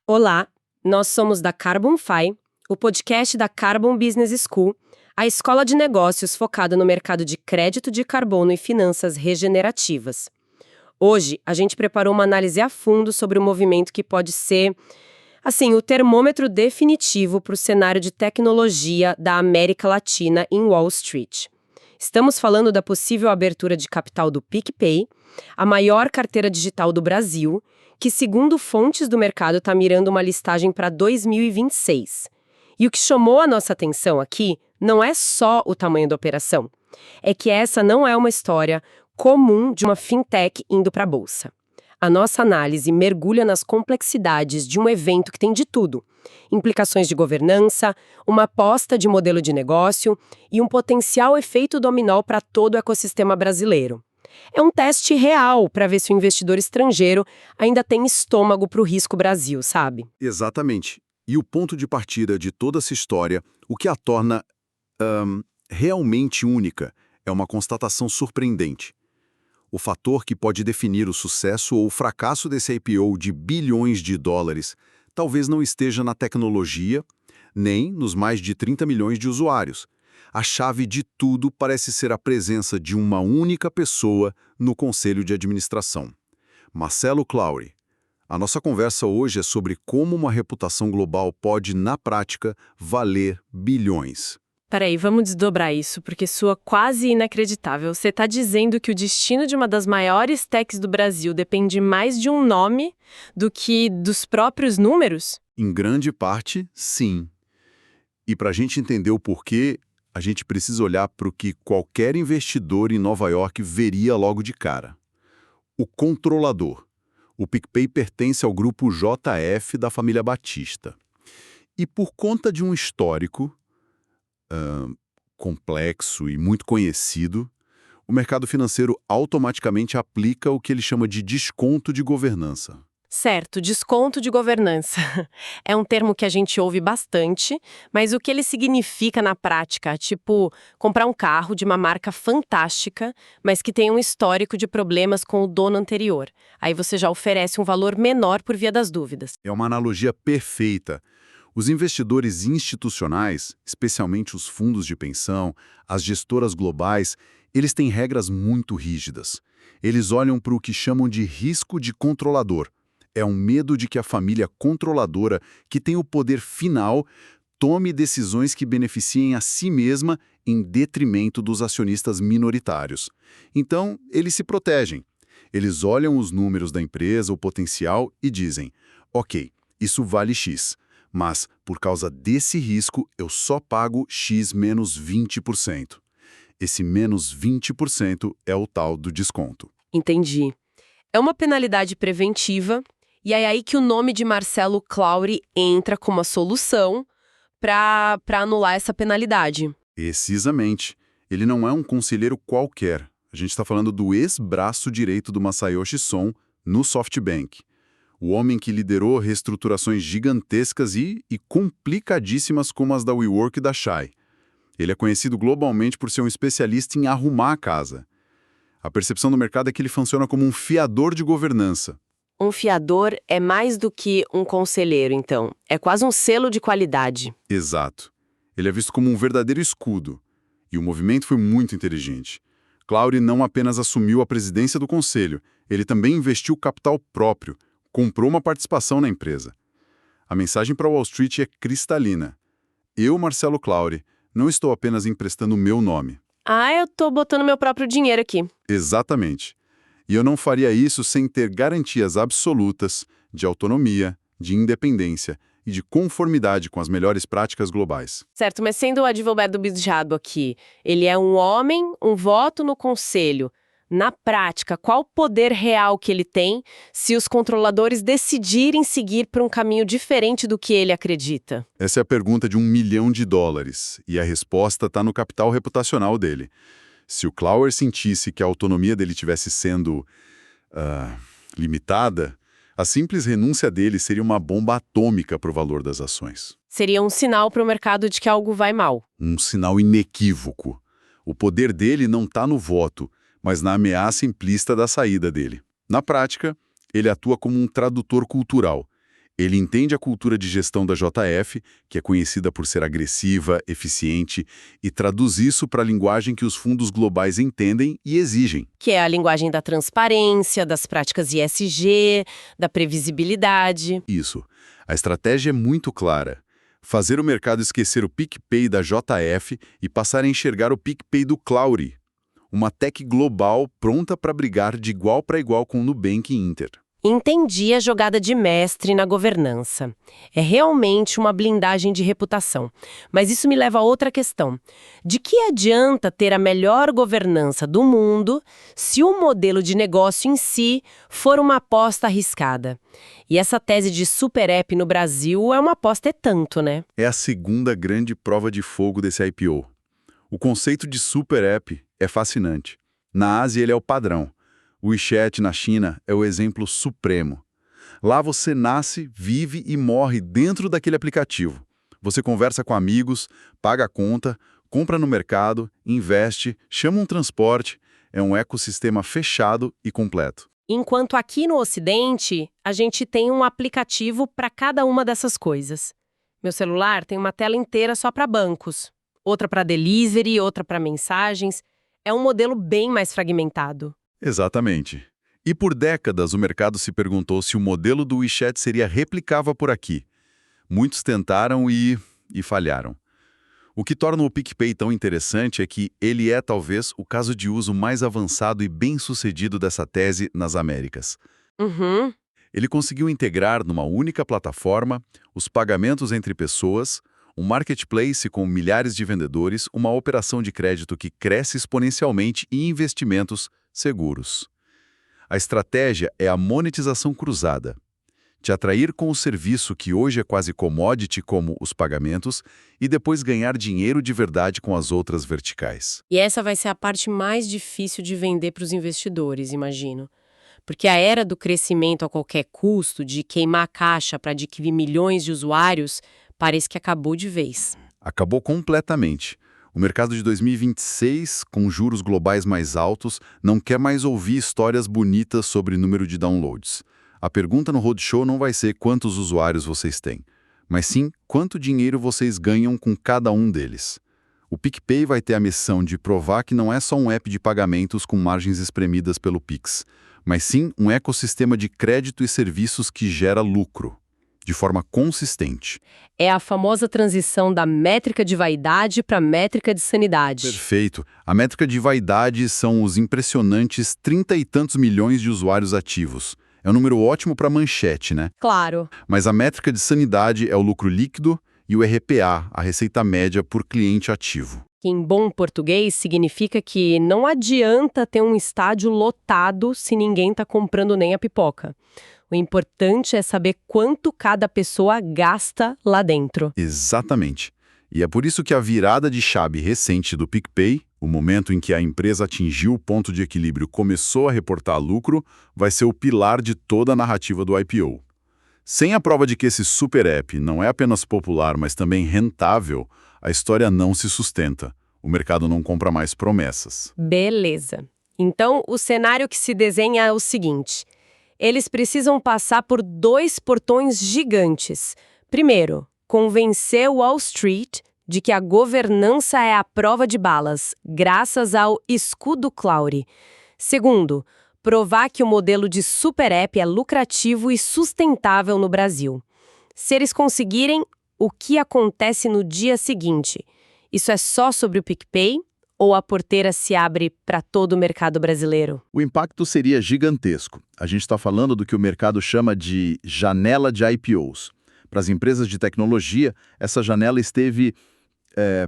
Olá, nós somos da Carbonfy, o podcast da Carbon Business School, a escola de negócios focada no mercado de crédito de carbono e finanças regenerativas. Hoje, a gente preparou uma análise a fundo sobre o movimento que pode ser, o termômetro definitivo para o cenário de tecnologia da América Latina em Wall Street. Estamos falando da possível abertura de capital do PicPay, a maior carteira digital do Brasil, que, segundo fontes do mercado, está mirando uma listagem para 2026. E o que chamou a nossa atenção aqui não é só o tamanho da operação, é que essa não é uma história comum de uma fintech indo para a bolsa. A nossa análise mergulha nas complexidades de um evento que tem de tudo: implicações de governança, uma aposta de modelo de negócio e um potencial efeito dominó para todo o ecossistema brasileiro. É um teste real para ver se o investidor estrangeiro ainda tem estômago para o risco Brasil, sabe? Exatamente. E o ponto de partida de toda essa história, o que a torna realmente única, é uma constatação surpreendente. O fator que pode definir o sucesso ou o fracasso desse IPO de bilhões de dólares talvez não esteja na tecnologia, nem nos mais de 30 milhões de usuários. A chave de tudo parece ser a presença de uma única pessoa no conselho de administração. Marcelo Claure. A nossa conversa hoje é sobre como uma reputação global pode, na prática, valer bilhões. Peraí, vamos desdobrar isso, porque soa quase inacreditável. Você está dizendo que o destino de uma das maiores techs do Brasil depende mais de um nome do que dos próprios números? Em grande parte, sim. E para a gente entender o porquê, a gente precisa olhar para o que qualquer investidor em Nova York veria logo de cara. O controlador. O PicPay pertence ao grupo JF da família Batista. E por conta de um histórico complexo e muito conhecido, o mercado financeiro automaticamente aplica o que ele chama de desconto de governança. Certo, desconto de governança. É um termo que a gente ouve bastante, mas o que ele significa na prática? Tipo, comprar um carro de uma marca fantástica, mas que tem um histórico de problemas com o dono anterior. Aí você já oferece um valor menor por via das dúvidas. É uma analogia perfeita. Os investidores institucionais, especialmente os fundos de pensão, as gestoras globais, eles têm regras muito rígidas. Eles olham para o que chamam de risco de controlador. É um medo de que a família controladora, que tem o poder final, tome decisões que beneficiem a si mesma em detrimento dos acionistas minoritários. Então, eles se protegem. Eles olham os números da empresa, o potencial, e dizem: ok, isso vale X. Mas, por causa desse risco, eu só pago X menos 20%. Esse menos 20% é o tal do desconto. Entendi. É uma penalidade preventiva, e é aí que o nome de Marcelo Claure entra como uma solução para anular essa penalidade. Precisamente. Ele não é um conselheiro qualquer. A gente está falando do ex-braço direito do Masayoshi Son no SoftBank. O homem que liderou reestruturações gigantescas e complicadíssimas como as da WeWork e da Shai. Ele é conhecido globalmente por ser um especialista em arrumar a casa. A percepção do mercado é que ele funciona como um fiador de governança. Um fiador é mais do que um conselheiro, então. É quase um selo de qualidade. Exato. Ele é visto como um verdadeiro escudo. E o movimento foi muito inteligente. Claure não apenas assumiu a presidência do conselho, ele também investiu capital próprio, comprou uma participação na empresa. A mensagem para Wall Street é cristalina. Eu, Marcelo Claure, não estou apenas emprestando o meu nome. Eu tô botando meu próprio dinheiro aqui. Exatamente. E eu não faria isso sem ter garantias absolutas de autonomia, de independência e de conformidade com as melhores práticas globais. Certo, mas sendo o advogado do diabo aqui, ele é um homem, um voto no conselho. Na prática, qual o poder real que ele tem se os controladores decidirem seguir por um caminho diferente do que ele acredita? Essa é a pergunta de $1 milhão, e a resposta está no capital reputacional dele. Se o Claure sentisse que a autonomia dele estivesse sendo limitada, a simples renúncia dele seria uma bomba atômica para o valor das ações. Seria um sinal para o mercado de que algo vai mal. Um sinal inequívoco. O poder dele não está no voto, mas na ameaça implícita da saída dele. Na prática, ele atua como um tradutor cultural. Ele entende a cultura de gestão da JF, que é conhecida por ser agressiva, eficiente, e traduz isso para a linguagem que os fundos globais entendem e exigem. Que é a linguagem da transparência, das práticas ESG, da previsibilidade. Isso. A estratégia é muito clara. Fazer o mercado esquecer o PicPay da JF e passar a enxergar o PicPay do Clauri, uma tech global pronta para brigar de igual para igual com o Nubank e Inter. Entendi a jogada de mestre na governança. É realmente uma blindagem de reputação. Mas isso me leva a outra questão. De que adianta ter a melhor governança do mundo se o modelo de negócio em si for uma aposta arriscada? E essa tese de super app no Brasil é uma aposta e tanto, né? É a segunda grande prova de fogo desse IPO. O conceito de super app é fascinante. Na Ásia ele é o padrão. O WeChat na China é o exemplo supremo. Lá você nasce, vive e morre dentro daquele aplicativo. Você conversa com amigos, paga a conta, compra no mercado, investe, chama um transporte. É um ecossistema fechado e completo. Enquanto aqui no Ocidente, a gente tem um aplicativo para cada uma dessas coisas. Meu celular tem uma tela inteira só para bancos, outra para delivery, outra para mensagens. É um modelo bem mais fragmentado. Exatamente. E por décadas o mercado se perguntou se o modelo do WeChat seria replicável por aqui. Muitos tentaram e falharam. O que torna o PicPay tão interessante é que ele é talvez o caso de uso mais avançado e bem-sucedido dessa tese nas Américas. Uhum. Ele conseguiu integrar numa única plataforma os pagamentos entre pessoas, um marketplace com milhares de vendedores, uma operação de crédito que cresce exponencialmente e investimentos seguros. A estratégia é a monetização cruzada. Te atrair com o serviço que hoje é quase commodity, como os pagamentos, e depois ganhar dinheiro de verdade com as outras verticais. E essa vai ser a parte mais difícil de vender para os investidores, imagino. Porque a era do crescimento a qualquer custo, de queimar a caixa para adquirir milhões de usuários, parece que acabou de vez. Acabou completamente. O mercado de 2026, com juros globais mais altos, não quer mais ouvir histórias bonitas sobre número de downloads. A pergunta no Roadshow não vai ser quantos usuários vocês têm, mas sim quanto dinheiro vocês ganham com cada um deles. O PicPay vai ter a missão de provar que não é só um app de pagamentos com margens espremidas pelo Pix, mas sim um ecossistema de crédito e serviços que gera lucro, de forma consistente. É a famosa transição da métrica de vaidade para a métrica de sanidade. Perfeito. A métrica de vaidade são os impressionantes 30 e tantos milhões de usuários ativos. É um número ótimo para manchete, né? Claro. Mas a métrica de sanidade é o lucro líquido e o RPA, a receita média por cliente ativo. Que em bom português significa que não adianta ter um estádio lotado se ninguém está comprando nem a pipoca. O importante é saber quanto cada pessoa gasta lá dentro. Exatamente. E é por isso que a virada de chave recente do PicPay, o momento em que a empresa atingiu o ponto de equilíbrio e começou a reportar lucro, vai ser o pilar de toda a narrativa do IPO. Sem a prova de que esse super app não é apenas popular, mas também rentável, a história não se sustenta. O mercado não compra mais promessas. Beleza. Então, o cenário que se desenha é o seguinte: eles precisam passar por 2 portões gigantes. Primeiro, convencer o Wall Street de que a governança é a prova de balas, graças ao escudo Clauri. Segundo, provar que o modelo de super app é lucrativo e sustentável no Brasil. Se eles conseguirem, o que acontece no dia seguinte? Isso é só sobre o PicPay ou a porteira se abre para todo o mercado brasileiro? O impacto seria gigantesco. A gente está falando do que o mercado chama de janela de IPOs. Para as empresas de tecnologia, essa janela esteve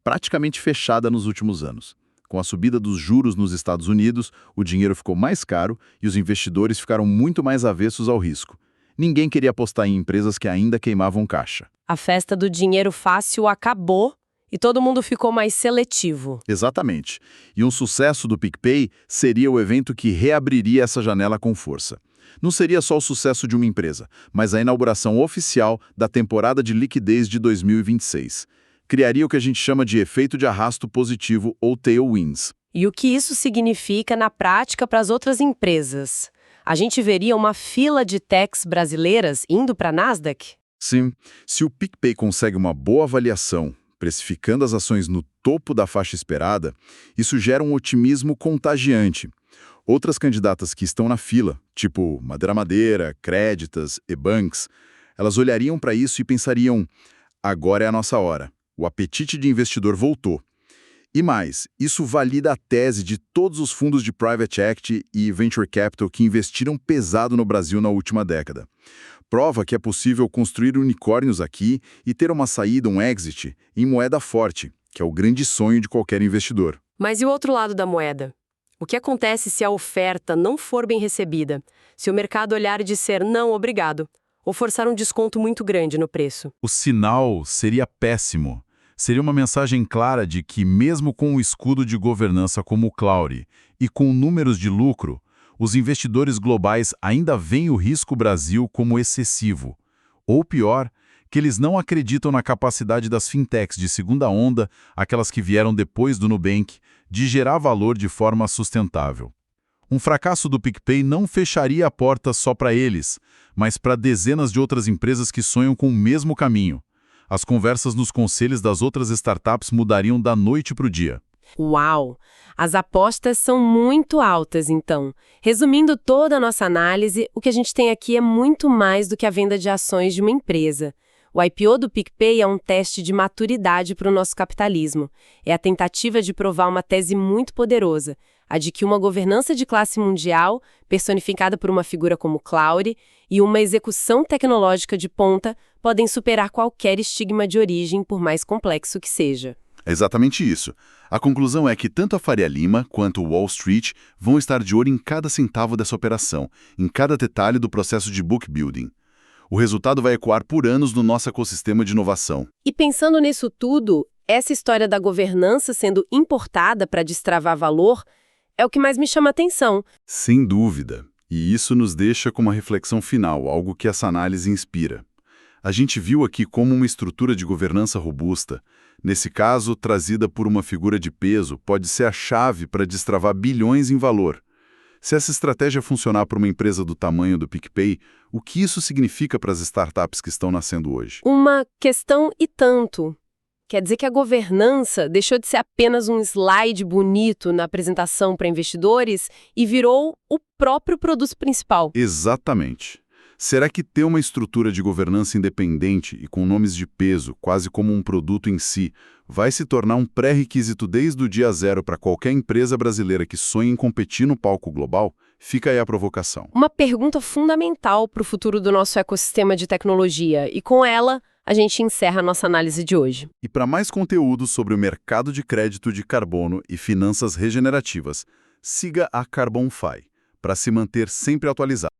praticamente fechada nos últimos anos. Com a subida dos juros nos Estados Unidos, o dinheiro ficou mais caro e os investidores ficaram muito mais avessos ao risco. Ninguém queria apostar em empresas que ainda queimavam caixa. A festa do dinheiro fácil acabou e todo mundo ficou mais seletivo. Exatamente. E um sucesso do PicPay seria o evento que reabriria essa janela com força. Não seria só o sucesso de uma empresa, mas a inauguração oficial da temporada de liquidez de 2026. Criaria o que a gente chama de efeito de arrasto positivo ou tailwinds. E o que isso significa na prática para as outras empresas? A gente veria uma fila de techs brasileiras indo para a Nasdaq? Sim, se o PicPay consegue uma boa avaliação, precificando as ações no topo da faixa esperada, isso gera um otimismo contagiante. Outras candidatas que estão na fila, tipo Madeira, Créditas, eBanks, elas olhariam para isso e pensariam: agora é a nossa hora, o apetite de investidor voltou. E mais, isso valida a tese de todos os fundos de Private Equity e Venture Capital que investiram pesado no Brasil na última década. Prova que é possível construir unicórnios aqui e ter uma saída, um exit, em moeda forte, que é o grande sonho de qualquer investidor. Mas e o outro lado da moeda? O que acontece se a oferta não for bem recebida? Se o mercado olhar e disser não, obrigado, ou forçar um desconto muito grande no preço? O sinal seria péssimo. Seria uma mensagem clara de que, mesmo com o escudo de governança como o Claure e com números de lucro, os investidores globais ainda veem o risco Brasil como excessivo. Ou pior, que eles não acreditam na capacidade das fintechs de segunda onda, aquelas que vieram depois do Nubank, de gerar valor de forma sustentável. Um fracasso do PicPay não fecharia a porta só para eles, mas para dezenas de outras empresas que sonham com o mesmo caminho. As conversas nos conselhos das outras startups mudariam da noite para o dia. Uau! As apostas são muito altas, então. Resumindo toda a nossa análise, o que a gente tem aqui é muito mais do que a venda de ações de uma empresa. O IPO do PicPay é um teste de maturidade para o nosso capitalismo. É a tentativa de provar uma tese muito poderosa, a de que uma governança de classe mundial, personificada por uma figura como Claure, e uma execução tecnológica de ponta podem superar qualquer estigma de origem, por mais complexo que seja. É exatamente isso. A conclusão é que tanto a Faria Lima quanto o Wall Street vão estar de olho em cada centavo dessa operação, em cada detalhe do processo de book building. O resultado vai ecoar por anos no nosso ecossistema de inovação. E pensando nisso tudo, essa história da governança sendo importada para destravar valor é o que mais me chama a atenção. Sem dúvida. E isso nos deixa com uma reflexão final, algo que essa análise inspira. A gente viu aqui como uma estrutura de governança robusta, nesse caso, trazida por uma figura de peso, pode ser a chave para destravar bilhões em valor. Se essa estratégia funcionar para uma empresa do tamanho do PicPay, o que isso significa para as startups que estão nascendo hoje? Uma questão e tanto. Quer dizer que a governança deixou de ser apenas um slide bonito na apresentação para investidores e virou o próprio produto principal. Exatamente. Será que ter uma estrutura de governança independente e com nomes de peso, quase como um produto em si, vai se tornar um pré-requisito desde o dia zero para qualquer empresa brasileira que sonhe em competir no palco global? Fica aí a provocação. Uma pergunta fundamental para o futuro do nosso ecossistema de tecnologia, e com ela, a gente encerra a nossa análise de hoje. E para mais conteúdo sobre o mercado de crédito de carbono e finanças regenerativas, siga a CarbonFi, para se manter sempre atualizado.